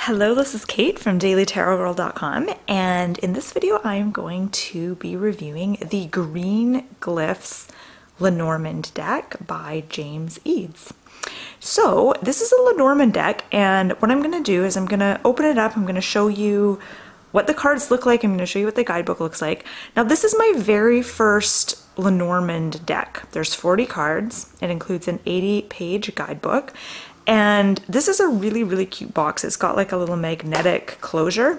Hello, this is Kate from dailytarotgirl.com, and in this video I am going to be reviewing the Green Glyphs Lenormand deck by James Eads. So this is a Lenormand deck, and what I'm going to do is I'm going to open it up, I'm going to show you what the cards look like, I'm going to show you what the guidebook looks like. Now this is my very first Lenormand deck. There's 40 cards, it includes an 80-page guidebook. And this is a really cute box. It's got like a little magnetic closure.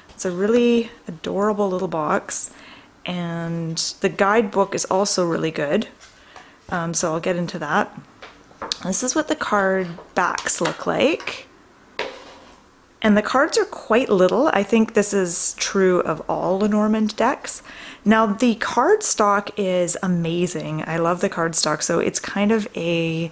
It's a really adorable little box. And the guidebook is also really good. So I'll get into that. This is what the card backs look like. And the cards are quite little. I think this is true of all Lenormand decks. Now the card stock is amazing. I love the card stock. So it's kind of a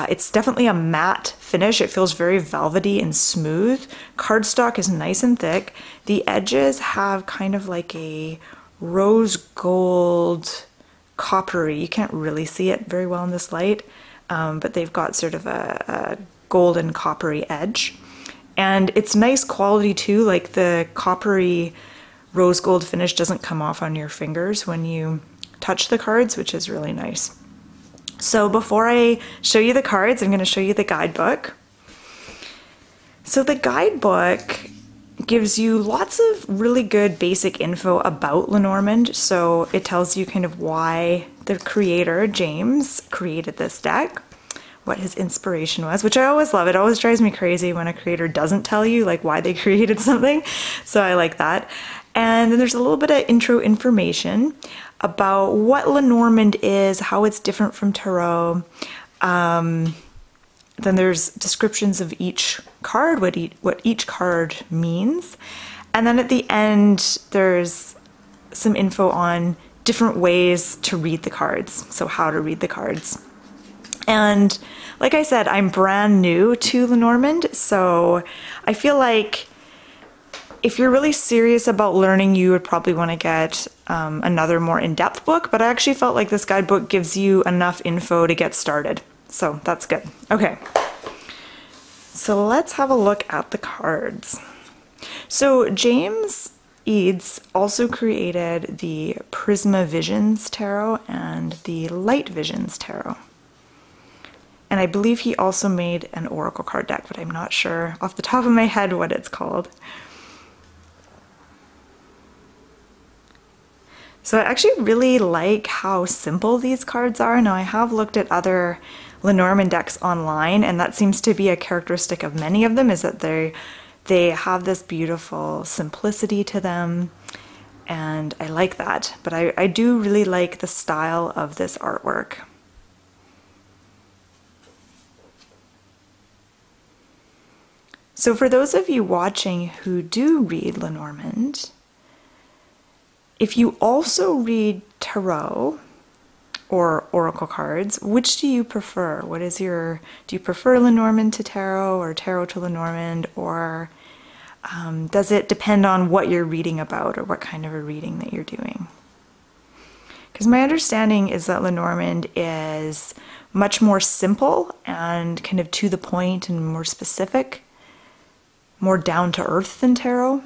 it's definitely a matte finish. It feels very velvety and smooth. Cardstock is nice and thick. The edges have kind of like a rose gold coppery. You can't really see it very well in this light, but they've got sort of a golden coppery edge. And it's nice quality too, like the coppery rose gold finish doesn't come off on your fingers when you touch the cards, which is really nice. So before I show you the cards, I'm going to show you the guidebook. So the guidebook gives you lots of really good basic info about Lenormand. So it tells you kind of why the creator, James, created this deck, what his inspiration was, which I always love. It always drives me crazy when a creator doesn't tell you like why they created something. So I like that. And then there's a little bit of intro information about what Lenormand is, how it's different from tarot. Then there's descriptions of each card, what each card means. And then at the end, there's some info on different ways to read the cards, so how to read the cards. And like I said, I'm brand new to Lenormand, so I feel like if you're really serious about learning, you would probably want to get another more in-depth book, but I actually felt like this guidebook gives you enough info to get started. So that's good. Okay, so let's have a look at the cards. So James Eads also created the Prisma Visions Tarot and the Light Visions Tarot. And I believe he also made an Oracle card deck, but I'm not sure off the top of my head what it's called. So I actually really like how simple these cards are. Now I have looked at other Lenormand decks online, and that seems to be a characteristic of many of them, is that they have this beautiful simplicity to them, and I like that. But I do really like the style of this artwork. So for those of you watching who do read Lenormand, if you also read tarot or oracle cards, which do you prefer? Do you prefer Lenormand to tarot or tarot to Lenormand, or does it depend on what you're reading about or what kind of a reading that you're doing? Because my understanding is that Lenormand is much more simple and kind of to the point and more specific, more down to earth than tarot.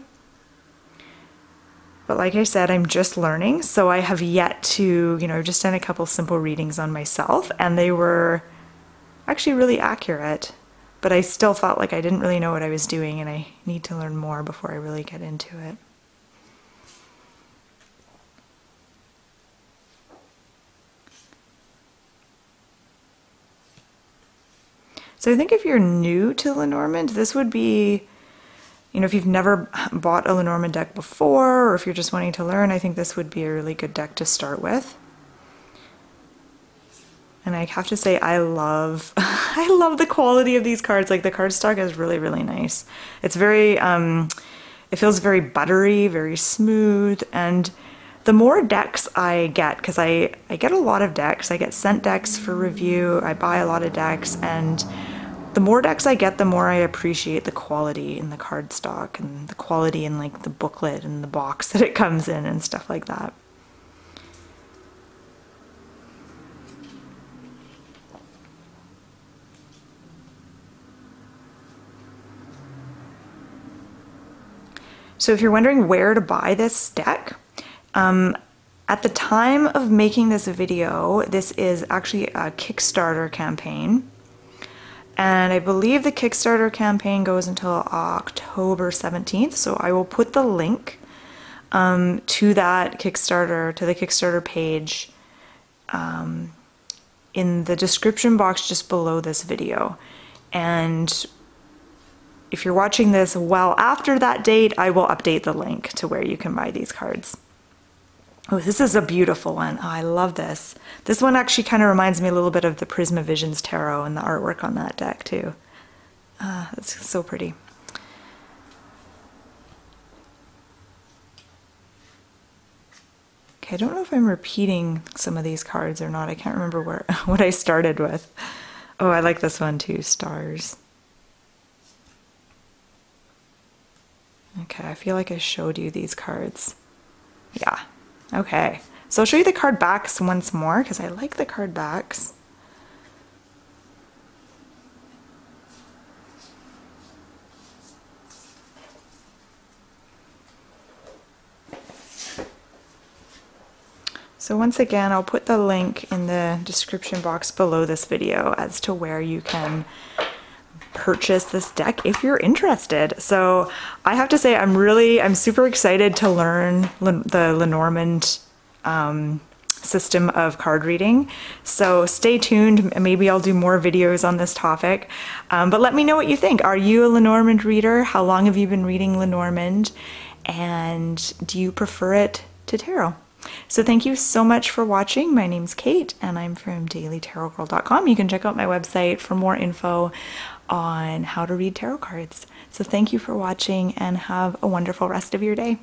But like I said, I'm just learning, so I have yet to, I've just done a couple simple readings on myself, and they were actually really accurate, but I still felt like I didn't really know what I was doing, and I need to learn more before I really get into it. So I think if you're new to Lenormand, this would be, if you've never bought a Lenormand deck before, or if you're just wanting to learn, I think this would be a really good deck to start with. And I have to say, I love the quality of these cards. Like the cardstock is really nice. It's very, it feels very buttery, very smooth. And the more decks I get, because I get a lot of decks, I get sent decks for review, I buy a lot of decks, and the more decks I get, the more I appreciate the quality in the cardstock and the quality in like the booklet and the box that it comes in and stuff like that. So if you're wondering where to buy this deck, at the time of making this video, this is actually a Kickstarter campaign. And I believe the Kickstarter campaign goes until October 17th. So I will put the link to that Kickstarter, to the Kickstarter page in the description box just below this video. And if you're watching this well after that date, I will update the link to where you can buy these cards. Oh, this is a beautiful one. Oh, I love this. This one actually kind of reminds me a little bit of the Prisma Visions Tarot and the artwork on that deck too. That's so pretty. Okay, I don't know if I'm repeating some of these cards or not. I can't remember what I started with. Oh, I like this one too, Stars. Okay, I feel like I showed you these cards. Yeah, okay. So I'll show you the card backs once more because I like the card backs. So once again, I'll put the link in the description box below this video as to where you can purchase this deck if you're interested. So I have to say I'm super excited to learn the Lenormand system of card reading. So stay tuned, maybe I'll do more videos on this topic. But let me know what you think. Are you a Lenormand reader? How long have you been reading Lenormand? And do you prefer it to tarot? So thank you so much for watching. My name's Kate and I'm from dailytarotgirl.com. You can check out my website for more info on how to read tarot cards. So thank you for watching and have a wonderful rest of your day.